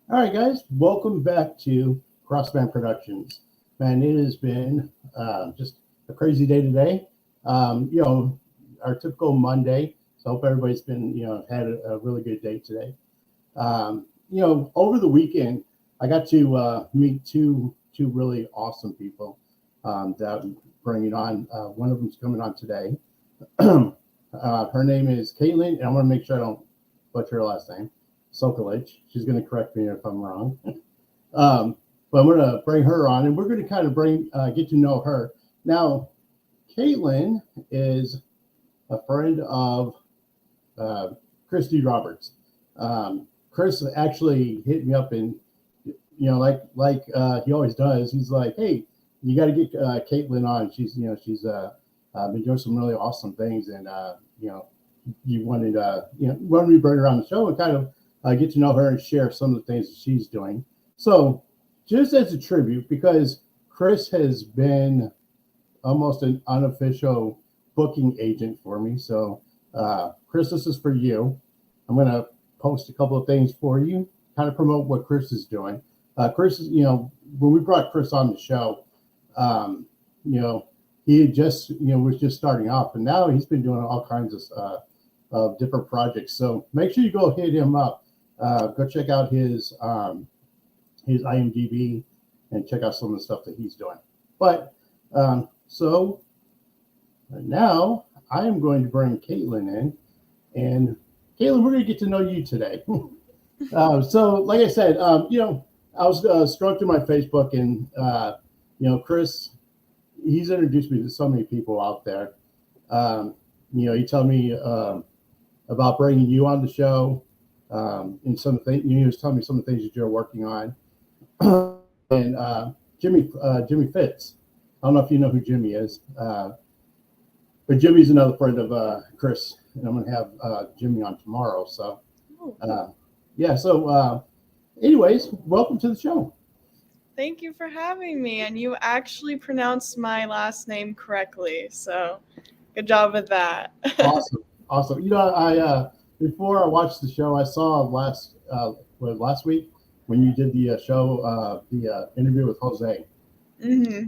All right, guys, welcome back to Crossman Productions. Man, it has been just a crazy day today. Our typical Monday. So I hope everybody's been, had a really good day today. Over the weekend, I got to meet two really awesome people that I'm bringing on. One of them's coming on today. Her name is Kaitlyn, and I want to make sure I don't butcher her last name. Sokolich. She's going to correct me if I'm wrong. But I'm going to bring her on, and we're going to kind of get to know her. Now, Kaitlyn is a friend of uh, Christy Roberts. Chris actually hit me up, and like he always does. He's like, "Hey, you got to get Kaitlyn on. She's been doing some really awesome things, and you wanted me to bring her on the show and kind of get to know her and share some of the things that she's doing. So, just as a tribute, because Chris has been almost an unofficial booking agent for me. So, Chris, this is for you. I'm going to post a couple of things for you, kind of promote what Chris is doing. Chris is, when we brought Chris on the show, um, you know, he had just, was just starting off, and now he's been doing all kinds of different projects. So make sure you go hit him up. Go check out his IMDb and check out some of the stuff that he's doing. But so now I am going to bring Kaitlyn in, and Kaitlyn, we're going to get to know you today. So, like I said, I was scrolling through my Facebook, and Chris, he's introduced me to so many people out there. Um, he told me about bringing you on the show, and some things. He was telling me some of the things that you're working on, and Jimmy Fitz. I don't know if you know who Jimmy is, but Jimmy's another friend of Chris, and I'm going to have Jimmy on tomorrow. So, Oh, yeah. So, anyways, welcome to the show. thank you for having me. And you actually pronounced my last name correctly. So good job with that. Awesome, awesome. I before I watched the show, I saw last week when you did the show, the interview with Jose. hmm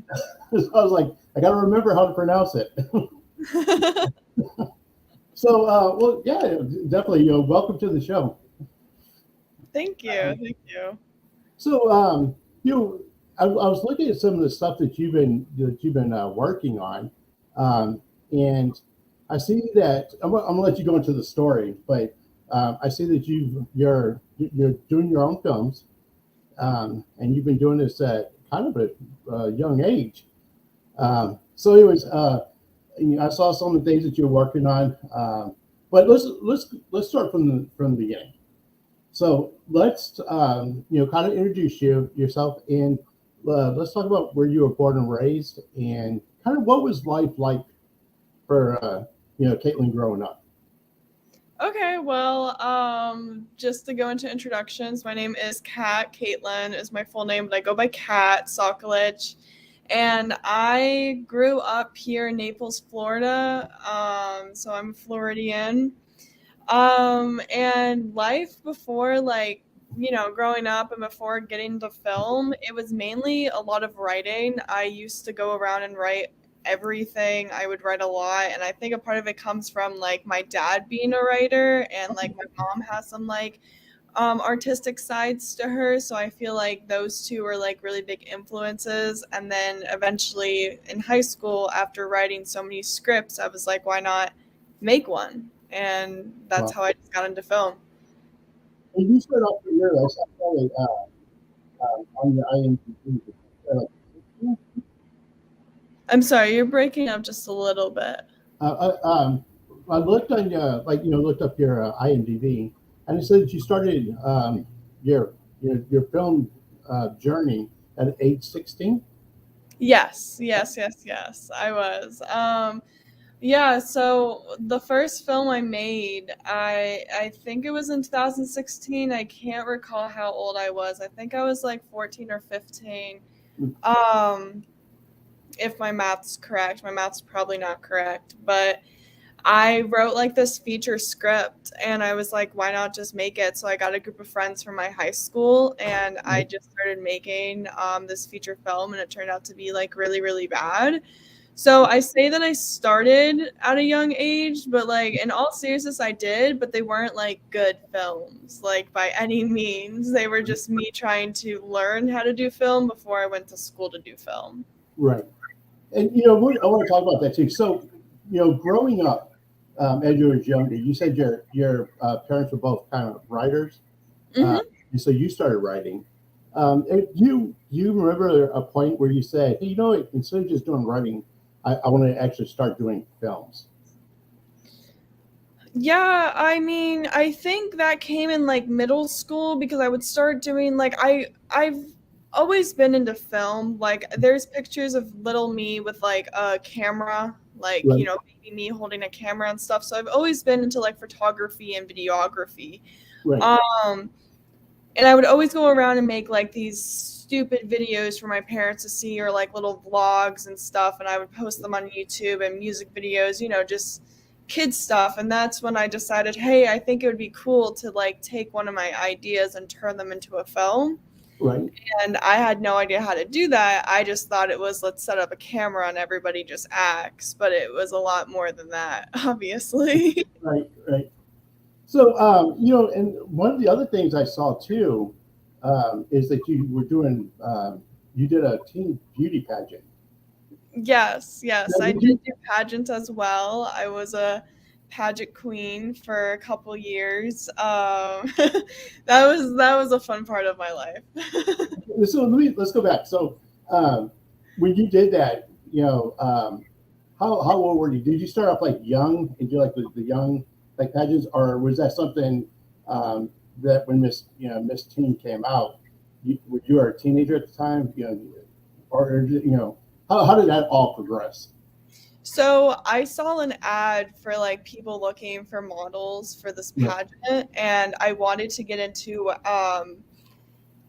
So I was like, I got to remember how to pronounce it. So, well, yeah, definitely. Welcome to the show. Thank you. Thank you. So, I was looking at some of the stuff that you've been working on, um, and I see that I'm gonna let you go into the story, but I see that you're doing your own films, and you've been doing this at kind of a young age. So, anyways, I saw some of the things that you're working on, but let's start from the beginning. So let's kind of introduce yourself, and let's talk about where you were born and raised, and kind of what was life like for Kaitlyn growing up. Okay, well, just to go into introductions, my name is Kat. Caitlin is my full name, but I go by Kat Sokolich. And I grew up here in Naples, Florida. So I'm Floridian. And life before, like, growing up and before getting into film, it was mainly a lot of writing. I used to go around and write everything. I would write a lot. And I think a part of it comes from, like, my dad being a writer, and, like, my mom has some, like, artistic sides to her. So I feel like those two were, like, really big influences. And then eventually in high school, after writing so many scripts, I was like, why not make one? And that's Well, how I just got into film. and you started off your career, I saw it, on your IMDb. I'm sorry, you're breaking up just a little bit. I looked on looked up your IMDb, and it said that you started your your film journey at age 16. Yes. I was. Yeah, so the first film I made, I think it was in 2016. I can't recall how old I was. I think I was like 14 or 15. Um, if my math's correct. My math's probably not correct, but I wrote like this feature script and I was like, why not just make it? So I got a group of friends from my high school and I just started making this feature film and it turned out to be like really, really bad. So I say that I started at a young age, but like in all seriousness, I did, but they weren't like good films, like by any means. They were just me trying to learn how to do film before I went to school to do film. Right. And I want to talk about that too. So, growing up, as you were younger, you said your parents were both kind of writers, uh, Hmm. and so you started writing. And you remember a point where you said, "Hey, what? Instead of just doing writing, I want to actually start doing films." Yeah, I mean, I think that came in like middle school because I would start doing like I've always been into film. Like there's pictures of little me with like a camera, like, Right. baby me holding a camera and stuff. So I've always been into like photography and videography. Right. Um and I would always go around and make like these stupid videos for my parents to see or like little vlogs and stuff and I would post them on YouTube and music videos, just kid stuff. And that's when I decided, hey, I think it would be cool to like take one of my ideas and turn them into a film. Right. And I had no idea how to do that. I just thought it was let's set up a camera and everybody just acts, but it was a lot more than that, obviously. Right. Right. So, and one of the other things I saw too is that you did a teen beauty pageant. Yes, yes, Now, I did did you? do pageants as well. I was a pageant queen for a couple years. That was a fun part of my life. So let's go back. So, when you did that, how old were you? Did you start off like young and do like the young like pageants, or was that something um, that when Miss Teen came out, you were a teenager at the time, or how did that all progress? So I saw an ad for like people looking for models for this Right. pageant, and I wanted to get into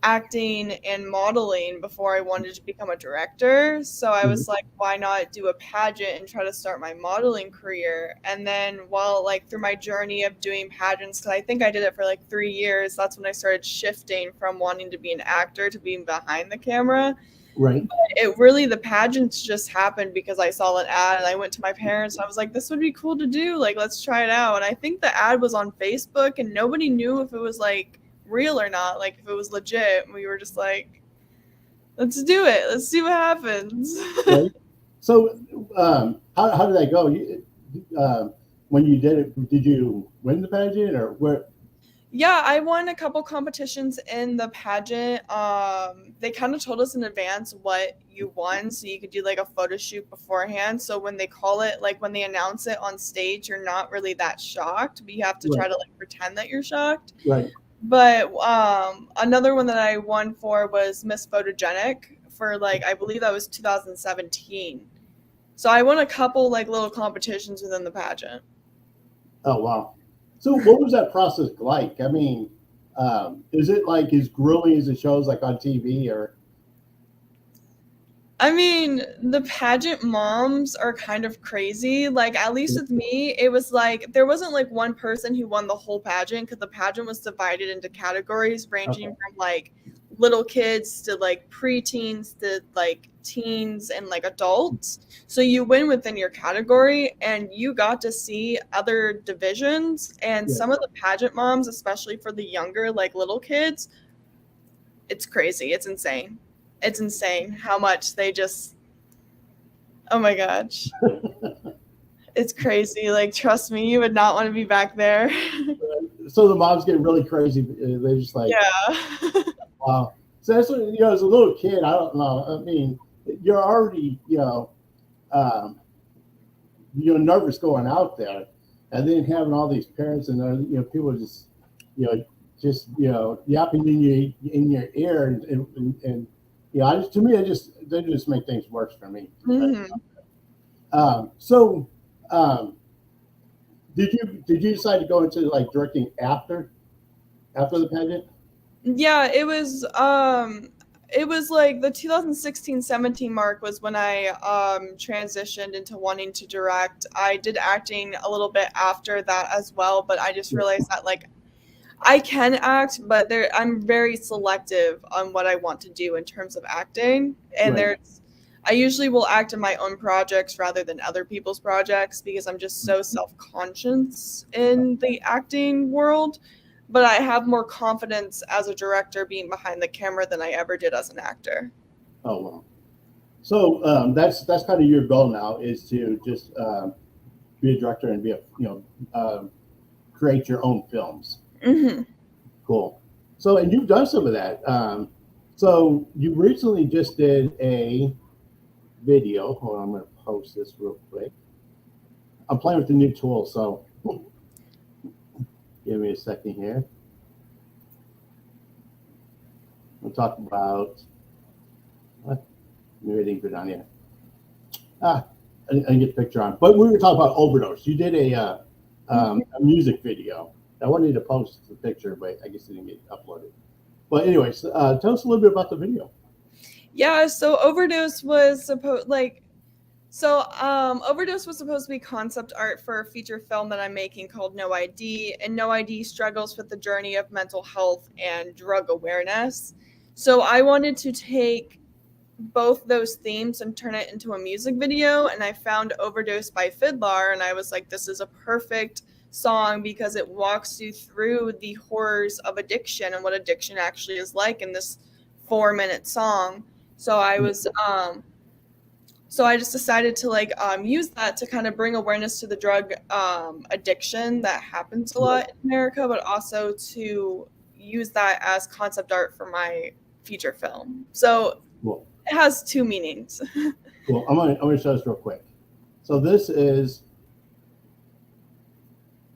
acting and modeling before I wanted to become a director. So I Mhm. was like, why not do a pageant and try to start my modeling career? And then while like through my journey of doing pageants, because I think I did it for like 3 years, that's when I started shifting from wanting to be an actor to being behind the camera. Right. It really, the pageants just happened because I saw an ad and I went to my parents and I was like, this would be cool to do. Like, let's try it out. And I think the ad was on Facebook and nobody knew if it was like real or not, like if it was legit. And we were just like, let's do it. Let's see what happens. Right. So, how did that go? When you did it, did you win the pageant or where? Yeah, I won a couple competitions in the pageant. They kind of told us in advance what you won, so you could do like a photo shoot beforehand. So when they call it, like when they announce it on stage, you're not really that shocked, but you have to Right. try to like pretend that you're shocked. Right. But another one that I won for was Miss Photogenic for like I believe that was 2017. So I won a couple like little competitions within the pageant. Oh wow. So what was that process like? I mean, is it like as grueling as it shows like on TV or I mean, the pageant moms are kind of crazy. Like, at least with me, it was like there wasn't like one person who won the whole pageant because the pageant was divided into categories ranging okay. from like little kids to like preteens to like teens and like adults. So you win within your category and you got to see other divisions. And Yeah. some of the pageant moms, especially for the younger, like little kids, it's crazy. It's insane. It's insane how much they just, oh my gosh. It's crazy. Like, trust me, you would not want to be back there. So the moms get really crazy. They're just like, Yeah. wow. So that's what, as a little kid, I don't know. I mean, you're already, nervous going out there, and then having all these parents and people just, you know, yapping in your ear, and to me, they just make things worse for me. Hmm. So, um, did you decide to go into like directing after the pageant? Yeah, it was it was like the 2016-17 mark was when I transitioned into wanting to direct. I did acting a little bit after that as well, but I just realized that like I can act, but I'm very selective on what I want to do in terms of acting. And Right. I usually will act in my own projects rather than other people's projects because I'm just so self-conscious in the acting world. But I have more confidence as a director being behind the camera than I ever did as an actor. Oh well. So that's kind of your goal now is to just be a director and be a create your own films. Hmm. Cool. So and you've done some of that. So you recently just did a video. Hold on, I'm going to post this real quick. I'm playing with the new tool, so give me a second here. We'll talk about what? Maybe I didn't put it on here. I didn't get the picture on. But we were talking about overdose. You did a music video. I wanted to post the picture, but I guess it didn't get uploaded. But anyways, tell us a little bit about the video. Yeah, so Overdose was supposed to be concept art for a feature film that I'm making called No ID, and No ID struggles with the journey of mental health and drug awareness. So I wanted to take both those themes and turn it into a music video, and I found Overdose by Fiddler, and I was like, this is a perfect song because it walks you through the horrors of addiction and what addiction actually is like in this 4-minute song. So I just decided to use that to kind of bring awareness to the drug addiction that happens a lot in America, but also to use that as concept art for my feature film. So Cool. it has two meanings. Cool. I'm gonna show this real quick. So this is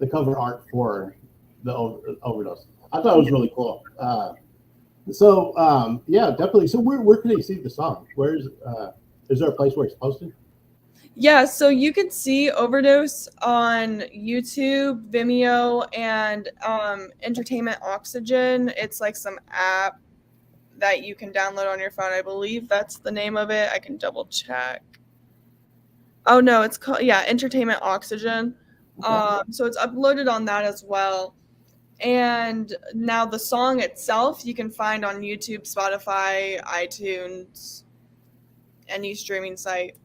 the cover art for the overdose. I thought it was really cool. Yeah, definitely. So where can they see the song? Is there a place where it's posted? Yeah, so you could see Overdose on YouTube, Vimeo, and Entertainment Oxygen. It's like some app that you can download on your phone. I believe that's the name of it. I can double check. Oh no, it's called Entertainment Oxygen. Okay. So it's uploaded on that as well. And now the song itself you can find on YouTube, Spotify, iTunes, any streaming site.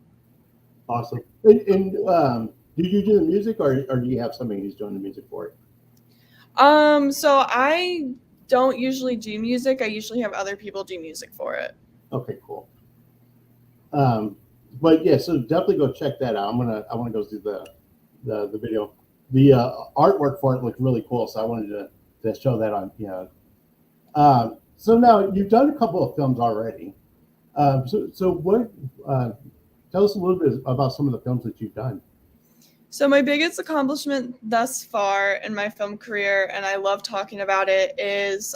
Awesome. And do you do the music, or do you have somebody who's doing the music for it? So I don't usually do music. I usually have other people do music for it. Okay, cool. But yeah, so definitely go check that out. I want to go see the video. The artwork for it looked really cool, so I wanted to show that on. So now you've done a couple of films already. So what? Tell us a little bit about some of the films that you've done. So my biggest accomplishment thus far in my film career, and I love talking about it, is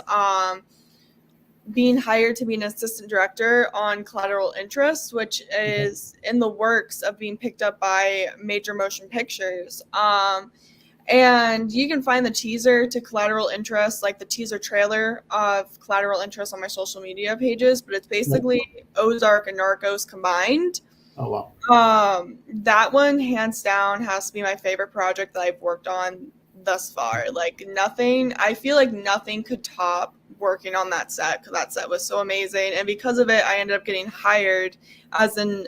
being hired to be an assistant director on Collateral Interest, which is in the works of being picked up by Major Motion Pictures. And you can find the teaser to Collateral Interest, like the teaser trailer of Collateral Interest on my social media pages, but it's basically Ozark and Narcos combined. Oh, wow. That one, hands down, has to be my favorite project that I've worked on thus far. I feel like nothing could top working on that set because that set was so amazing. And because of it, I ended up getting hired as an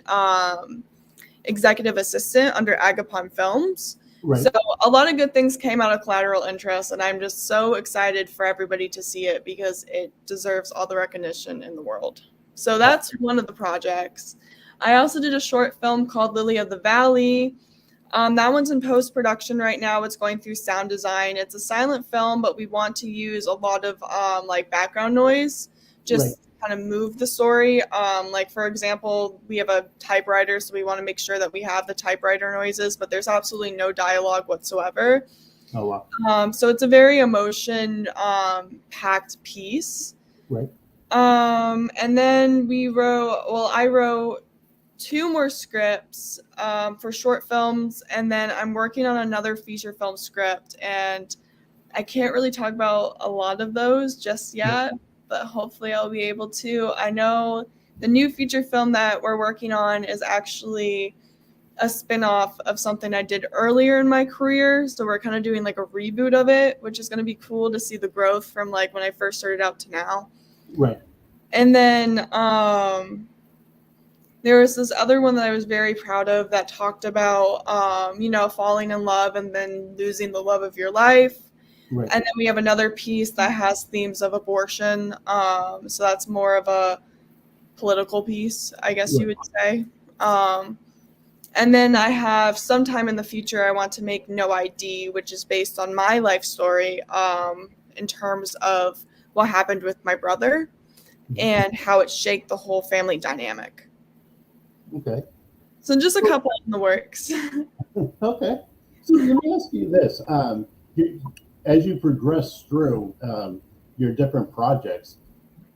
executive assistant under Agapon Films. Right. So a lot of good things came out of Collateral Interest, and I'm just so excited for everybody to see it because it deserves all the recognition in the world. So that's one of the projects. I also did a short film called Lily of the Valley. That one's in post-production right now. It's going through sound design. It's a silent film, but we want to use a lot of background noise, just kind of move the story. For example, we have a typewriter, so we want to make sure that we have the typewriter noises, but there's absolutely no dialogue whatsoever. Oh, wow. So it's a very emotion packed piece. Right. And then I wrote 2 more scripts for short films, and then I'm working on another feature film script, and I can't really talk about a lot of those just yet. but hopefully I'll be able to. I know the new feature film that we're working on is actually a spin-off of something I did earlier in my career. So we're kind of doing like a reboot of it, which is going to be cool to see the growth from like when I first started out to now. Right. And then there was this other one that I was very proud of that talked about, falling in love and then losing the love of your life. Right. And then we have another piece that has themes of abortion. So that's more of a political piece, I guess you would say. And then I have sometime in the future, I want to make No ID, which is based on my life story in terms of what happened with my brother and how it shaped the whole family dynamic. Okay. So just a couple in the works. Okay. So let me ask you this: as you progress through your different projects,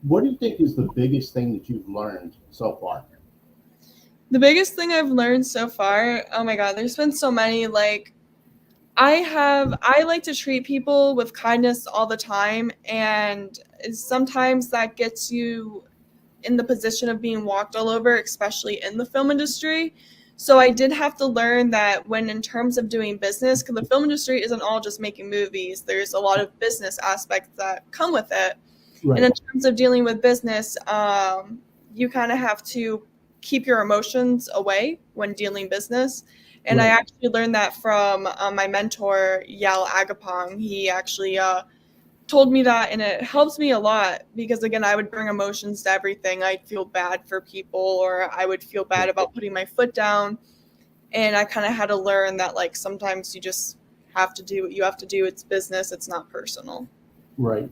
what do you think is the biggest thing that you've learned so far? The biggest thing I've learned so far, oh my God, there's been so many. Like, I like to treat people with kindness all the time. And sometimes that gets you in the position of being walked all over, especially in the film industry. So I did have to learn that when in terms of doing business, because the film industry isn't all just making movies, there's a lot of business aspects that come with it. Right. And in terms of dealing with business, you kind of have to keep your emotions away when dealing business. And I Right. actually learned that from my mentor, Yal Agapong. He actually told me that, and it helps me a lot because, again, I would bring emotions to everything. I'd feel bad for people, or I would feel bad about putting my foot down. And I kind of had to learn that, like, sometimes you just have to do what you have to do. It's business. It's not personal. Right.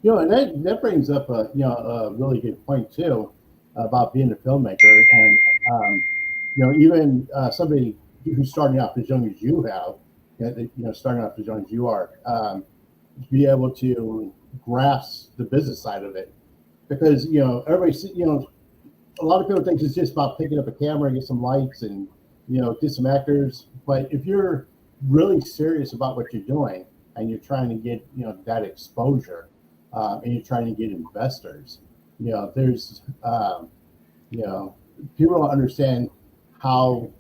And that brings up a really good point too about being a filmmaker, and even somebody who's starting out as young as you have, starting out as young as you are, be able to grasp the business side of it, because everybody, a lot of people think it's just about picking up a camera, get some lights, and get some actors. But if you're really serious about what you're doing and you're trying to get that exposure, and you're trying to get investors, there's people don't understand how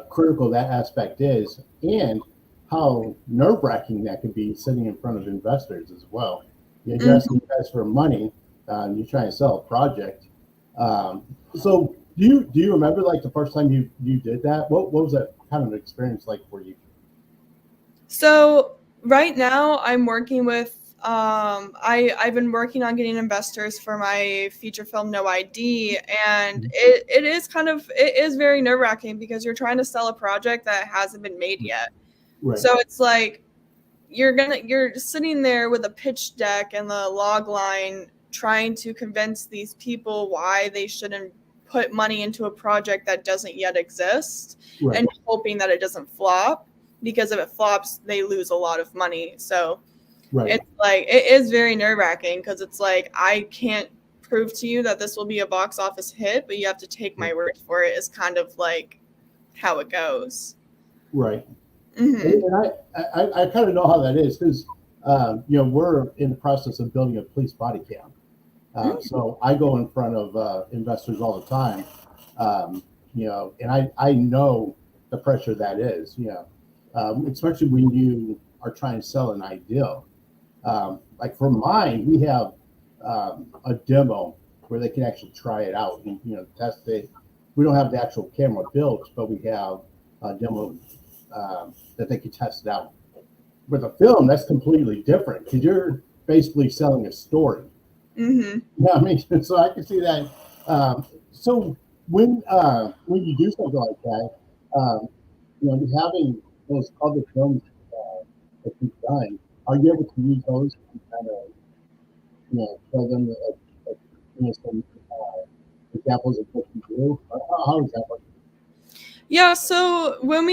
critical that aspect is, and how nerve-wracking that could be sitting in front of investors as well. You're asking guys for money, you're trying to sell a project. So do you remember like the first time you did that? What was that kind of experience like for you? So right now I'm working with I've been working on getting investors for my feature film No ID, and it is very nerve-wracking because you're trying to sell a project that hasn't been made yet. Right. So it's like you're sitting there with a pitch deck and the log line trying to convince these people why they shouldn't put money into a project that doesn't yet exist, Right. and hoping that it doesn't flop, because if it flops, they lose a lot of money. So Right. it's like, it is very nerve-wracking because it's like, I can't prove to you that this will be a box office hit, but you have to take my word for it, is kind of like how it goes. Right. Mm-hmm. And I kind of know how that is, because we're in the process of building a police body cam. So I go in front of investors all the time, and I know the pressure that is, especially when you are trying to sell an idea. Like for mine, we have a demo where they can actually try it out and test it. We don't have the actual camera built, but we have a demo that they can test it out. With a film, that's completely different because you're basically selling a story. Mm-hmm. I mean, so I can see that. So when you do something like that, having those other films that you've done, are you able to use those to kind of show them some examples of what you do? How does that work? Yeah, so when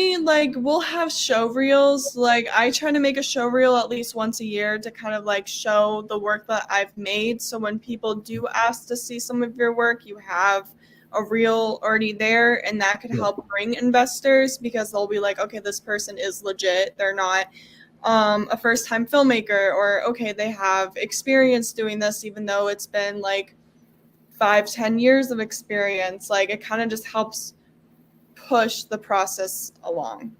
we'll have show reels. Like, I try to make a show reel at least once a year to kind of like show the work that I've made. So when people do ask to see some of your work, you have a reel already there, and that could help bring investors because they'll be like, okay, this person is legit. They're not a first-time filmmaker, or okay, they have experience doing this even though it's been like 5-10 years of experience. Like it kind of just helps push the process along.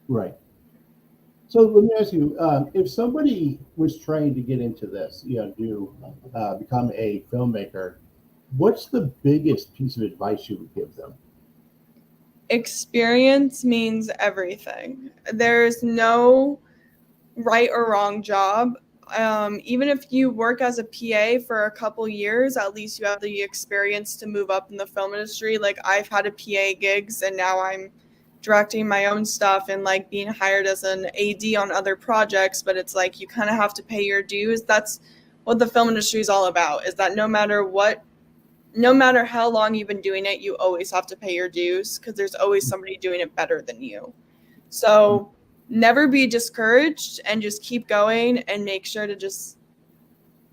Right. So let me ask you, if somebody was trying to get into this, do become a filmmaker, what's the biggest piece of advice you would give them? Experience means everything. There's no right or wrong job. Even if you work as a PA for a couple years, at least you have the experience to move up in the film industry. Like I've had a PA gigs and now I'm directing my own stuff and like being hired as an AD on other projects, but it's like you kind of have to pay your dues. That's what the film industry is all about, is that no matter how long you've been doing it, you always have to pay your dues because there's always somebody doing it better than you. So never be discouraged and just keep going and make sure to just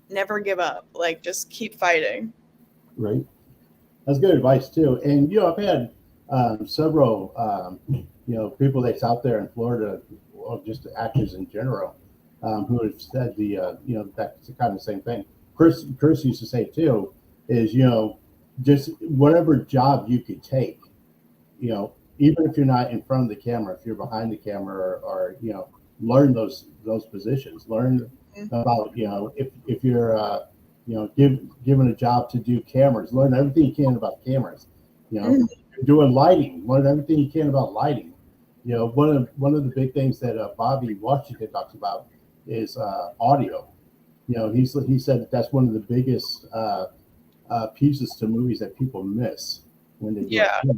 never give up. Like just keep fighting. Right. That's good advice too. And I've had several people that's out there in Florida, well, just actors in general, who have said that's kind of the same thing. Chris used to say too, is just whatever job you could take, even if you're not in front of the camera, if you're behind the camera, or learn those positions, learn about if you're given a job to do cameras, learn everything you can about cameras. Doing lighting, learn everything you can about lighting. One of the big things that Bobby Washington talks about is audio. He said that's one of the biggest pieces to movies that people miss when they do it.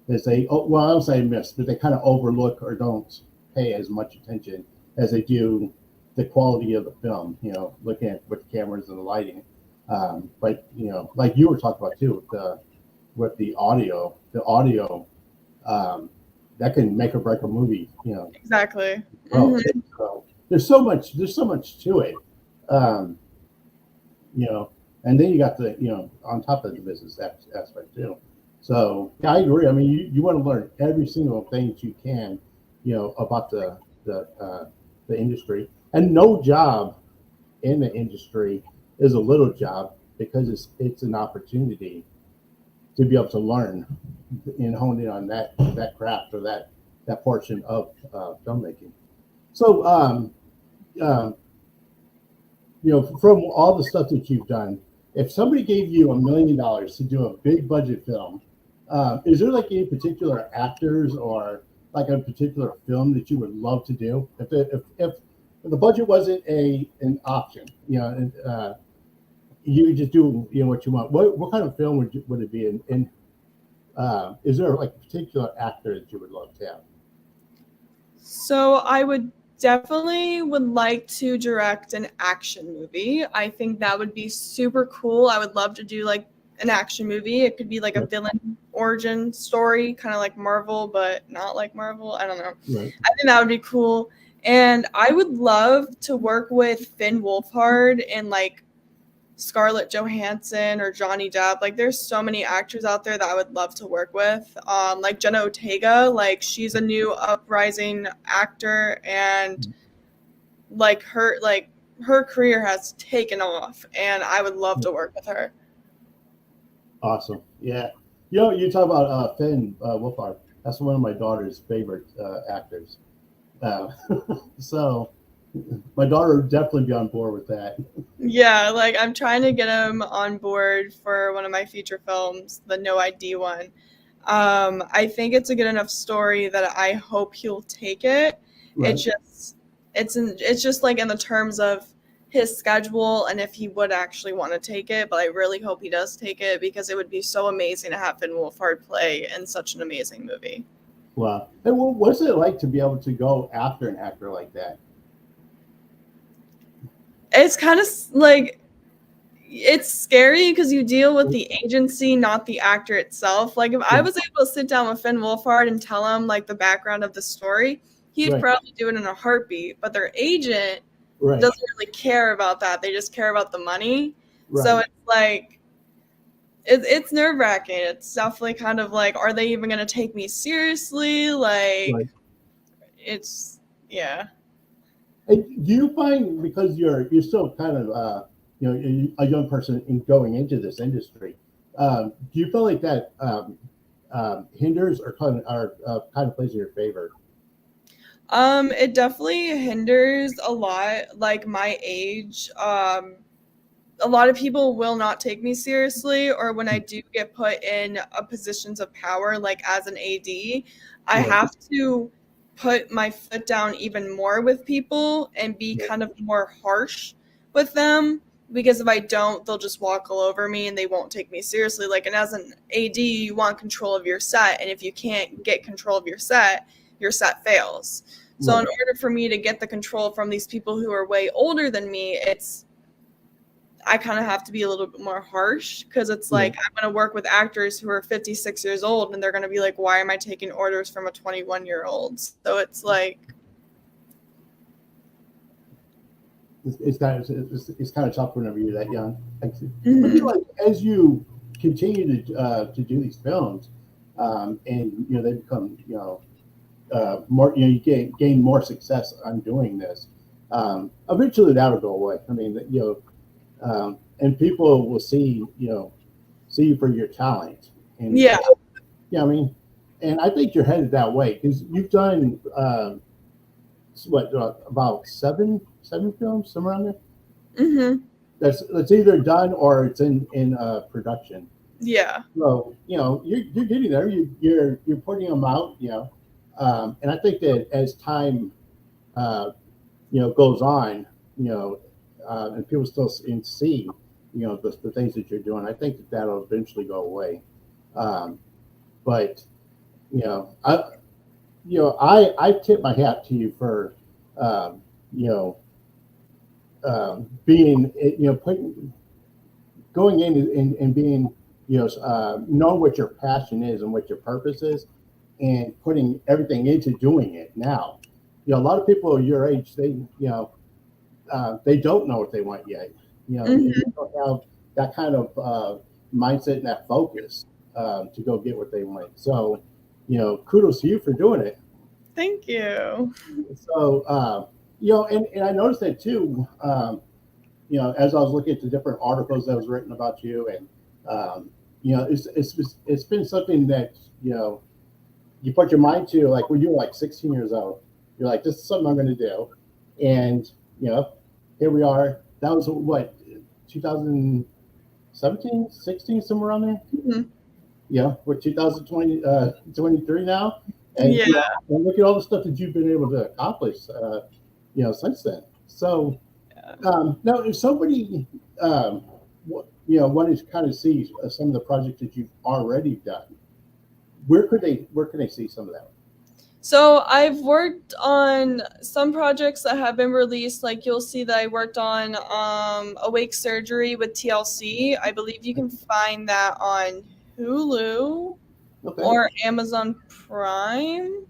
Is they I don't say miss, but they kind of overlook or don't pay as much attention as they do the quality of the film. Looking at with the cameras and the lighting. But like you were talking about too, with the audio, that can make or break a movie. Exactly. Well, so there's so much to it. And then you got the on top of the business aspect too. So yeah, I agree. I mean, you want to learn every single thing that you can, about the industry. And no job in the industry is a little job, because it's an opportunity to be able to learn and hone in on that craft, or that portion of filmmaking. So from all the stuff that you've done, if somebody gave you $1 million to do a big budget film, is there like any particular actors or like a particular film that you would love to do? If the budget wasn't an option, and you could just do what you want. What kind of film would it be? And is there like a particular actor that you would love to have? So I would like to direct an action movie. I think that would be super cool. I would love to do like an action movie. It could be like a villain origin story, kind of like Marvel, but not like Marvel. I don't know. Right. I think that would be cool. And I would love to work with Finn Wolfhard and like Scarlett Johansson or Johnny Depp. Like there's so many actors out there that I would love to work with. Like Jenna Ortega, like she's a new uprising actor, and like her career has taken off, and I would love to work with her. Awesome. Yeah. You talk about Finn Wolfhard. That's one of my daughter's favorite actors. So my daughter would definitely be on board with that. Yeah, like I'm trying to get him on board for one of my feature films, the No ID one. I think it's a good enough story that I hope he'll take it. Right. It's just like in the terms of his schedule and if he would actually want to take it, but I really hope he does take it, because it would be so amazing to have Finn Wolfhard play in such an amazing movie. Wow. And what's it like to be able to go after an actor like that? It's kind of like, it's scary because you deal with the agency, not the actor itself. Like if I was able to sit down with Finn Wolfhard and tell him like the background of the story, he'd probably do it in a heartbeat. But their agent doesn't really care about that. They just care about the money. So it's like, it's nerve-wracking. It's definitely kind of like, are they even going to take me seriously? Like, it's, yeah. Do you find, because you're still kind of a young person in going into this industry, do you feel like that hinders or kind of plays in your favor? It definitely hinders a lot, like my age. A lot of people will not take me seriously, or when I do get put in positions of power, like as an AD, I Right. have to put my foot down even more with people and be Right. kind of more harsh with them, because if I don't, they'll just walk all over me and they won't take me seriously. Like, and as an AD, you want control of your set, and if you can't get control of your set fails. So in Right. order for me to get the control from these people who are way older than me, I kind of have to be a little bit more harsh, because it's Right. like I'm going to work with actors who are 56 years old and they're going to be like, why am I taking orders from a 21-year-old? So it's like, It's kind of tough whenever you're that young. But mhm. like as you continue to do these films, and they become more, you gain more success on doing this. Eventually, that'll go away. I mean, and people will see you for your talent, and Yeah. I mean, and I think you're headed that way because you've done what about seven films somewhere around there. Hmm. That's either done or it's in production. Yeah. So you're getting there. You're putting them out. And I think that as time goes on, and people still see the things that you're doing, I think that that'll eventually go away. Um, but you know, I I tip my hat to you for um, you know being putting going in and being knowing what your passion is and what your purpose is, and putting everything into doing it now. A lot of people your age, they don't know what they want yet. And they Hmm. don't have that kind of mindset and that focus to go get what they want. So, kudos to you for doing it. Thank you. So, and I noticed that too. As I was looking at the different articles that was written about you, and it's been something that you put your mind to, like when you were like 16 years old. You're like, this is something I'm going to do, and here we are. That was what 2017, 16, somewhere around there. Mhm. We're 2020, 23 now, and Yeah. and look at all the stuff that you've been able to accomplish, since then. So now, if somebody wanted to kind of see some of the projects that you've already done, where can they see some of that? So I've worked on some projects that have been released. Like you'll see that I worked on Awake Surgery with TLC. I believe you can find that on Hulu Okay, or Amazon Prime.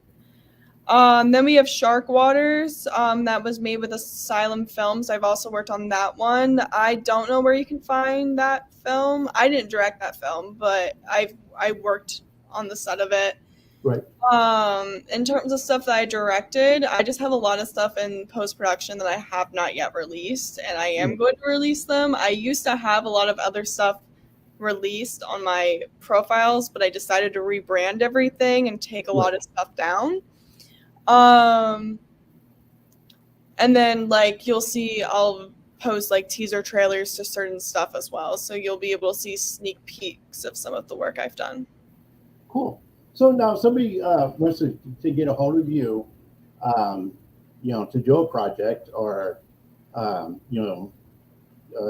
Then we have Shark Waters, that was made with Asylum Films. I've also worked on that one. I don't know where you can find that film. I didn't direct that film, but I worked on the set of it. right. In terms of stuff that I directed, I just have a lot of stuff in post production that I have not yet released, and I am Right. going to release them. I used to have a lot of other stuff released on my profiles, but I decided to rebrand everything and take a Right. lot of stuff down. Um, and then like you'll see, I'll post like teaser trailers to certain stuff as well, so you'll be able to see sneak peeks of some of the work I've done. Cool. So now, if somebody wants to get a hold of you, um, to do a project or um, you know,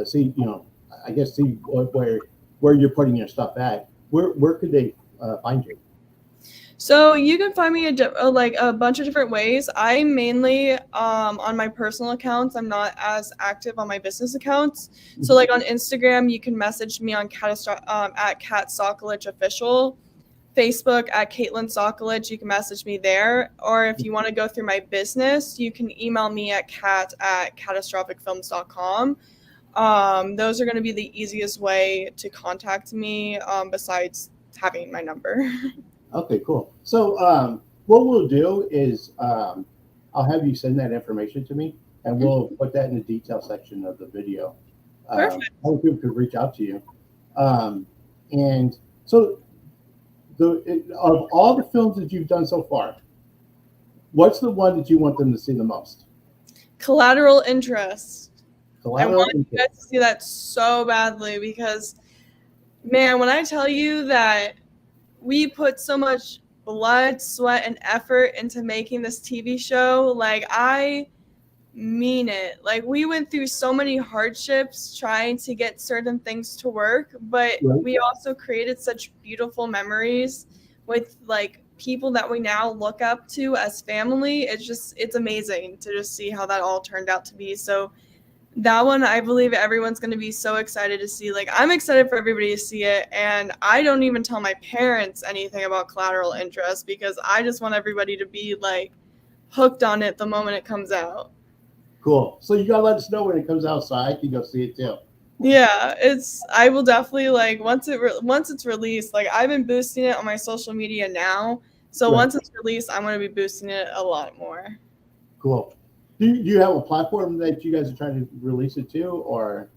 see, I guess see where you're putting your stuff at. Where could they find you? So you can find me like a bunch of different ways. I mainly on my personal accounts. I'm not as active on my business accounts. So Mhm. like on Instagram, you can message me on at Kat Sokolich official. Facebook at Kaitlyn Sokolich. You can message me there. Or if you want to go through my business, you can email me at kat@catastrophic.films.com. Those are going to be the easiest way to contact me, besides having my number. Okay, cool. So what we'll do is I'll have you send that information to me, and we'll put that in the detail section of the video. Perfect. Other people could reach out to you. And so, of all the films that you've done so far, what's the one that you want them to see the most? Collateral Interest. I Collateral want you guys to see that so badly because, man, when I tell you that we put so much blood, sweat, and effort into making this TV show, like, I mean it. Like, we went through so many hardships trying to get certain things to work, but Right. we also created such beautiful memories with, like, people that we now look up to as family. It's amazing to just see how that all turned out to be. So that one, I believe everyone's going to be so excited to see. Like, I'm excited for everybody to see it, and I don't even tell my parents anything about Collateral Interest because I just want everybody to be, like, hooked on it the moment it comes out. Cool. So you gotta let us know when it comes out so I can go see it too. Yeah, I will definitely, like, once it's released, like, I've been boosting it on my social media now. So Right. once it's released, I'm going to be boosting it a lot more. Cool. Do you have a platform that you guys are trying to release it to, or?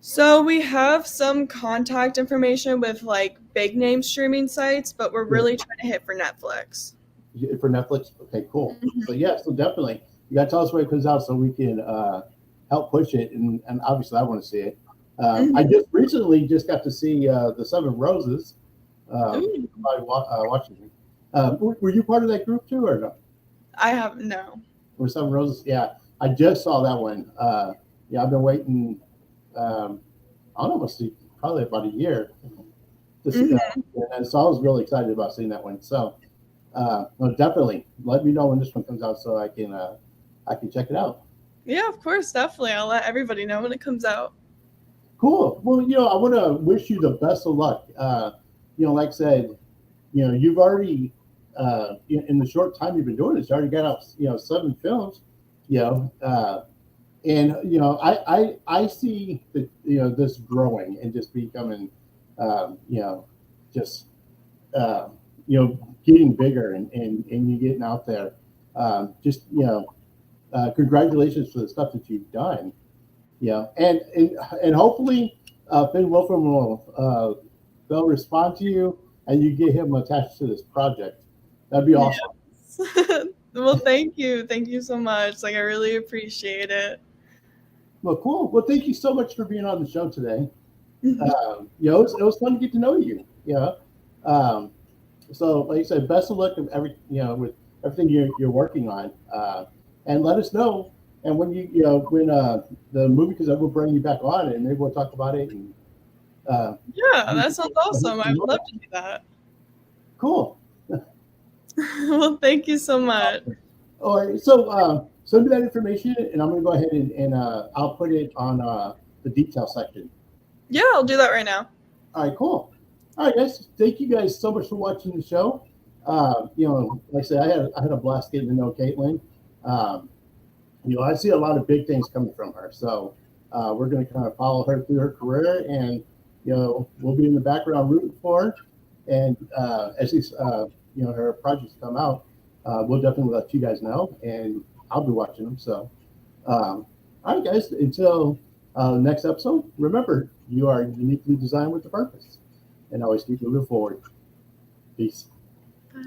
So we have some contact information with, like, big name streaming sites, but we're really trying to hit for Netflix. For Netflix? Okay, cool. Mhm. So yeah, so definitely you got to tell us when it comes out so we can help push it, and obviously I want to see it. I just recently got to see the Seven Roses. Ooh. By watching me. Were you part of that group too, or no? I have no. Or Seven Roses? Yeah, I just saw that one. Yeah, I've been waiting. I don't know, probably about a year to see that, and so I was really excited about seeing that one. So, no, definitely let me know when this one comes out so I can check it out. Yeah, of course, definitely. I'll let everybody know when it comes out. Cool. Well, I want to wish you the best of luck. Like I said, you've already in the short time you've been doing this, you already got out 7 films. And I see that this growing and just becoming just getting bigger and you getting out there. Congratulations for the stuff that you've done. And hopefully Finn Wolfram will they'll respond to you and you get him attached to this project. That'd be awesome. Yes. Well, thank you so much. Like, I really appreciate it. Well, cool. Well, thank you so much for being on the show today. It was fun to get to know you. So like I said, best of luck with with everything you're working on, and let us know. And when when the movie, because we'll bring you back on and maybe we'll talk about it. And yeah, that sounds awesome. I would love to do that. Cool. Well, thank you so much. All right, so send me that information, and I'm going to go ahead and I'll put it on the detail section. Yeah, I'll do that right now. All right, cool. All right, guys. Thank you guys so much for watching the show. Like I said, I had a blast getting to know Kaitlyn. I see a lot of big things coming from her. So we're going to kind of follow her through her career, and we'll be in the background rooting for her. And as these her projects come out, we'll definitely let you guys know, and I'll be watching them. So, all right, guys. Until next episode, remember, you are uniquely designed with a purpose, and always keep moving forward. Peace. Bye.